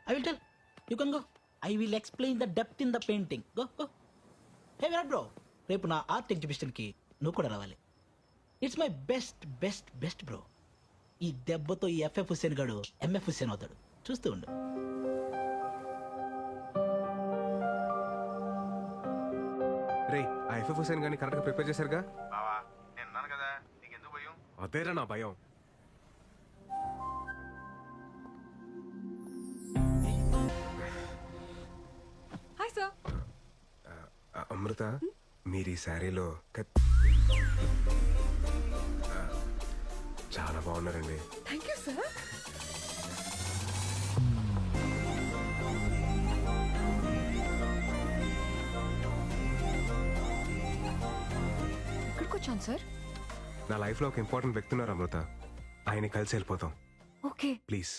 I will tell. You can go. I will explain the depth in the painting. Go go. Hey Virat bro, రేపు నా art ఎగ్జిబిషన్కి నువ్వు కూడా రావాలి. It's my best best best bro. ఈ దెబ్బతో ఈ FF Hussain గాడు ఎంఎఫ్ హుస్సేన్ అవుతాడు. చూస్తూ ఉండు. రే ఆ ఎఫ్ఎఫ్ హుసేన్ గాని కరెక్ట్ గా ప్రిపేర్ చేశారుగా? బావా నేను ఉన్నాను కదా, నీకెందుకు భయం? అదేరా నా భయం. Hi sir. అమృత మీరు ఈ శారీలో చాలా బాగున్నారండి. Thank you sir. ఎక్కడికి వచ్చాను సార్? నా లైఫ్ లో ఒక ఇంపార్టెంట్ వ్యక్తి ఉన్నారు అమృత, ఆయన కలిసి వెళ్ళిపోతాం ఓకే. ప్లీజ్.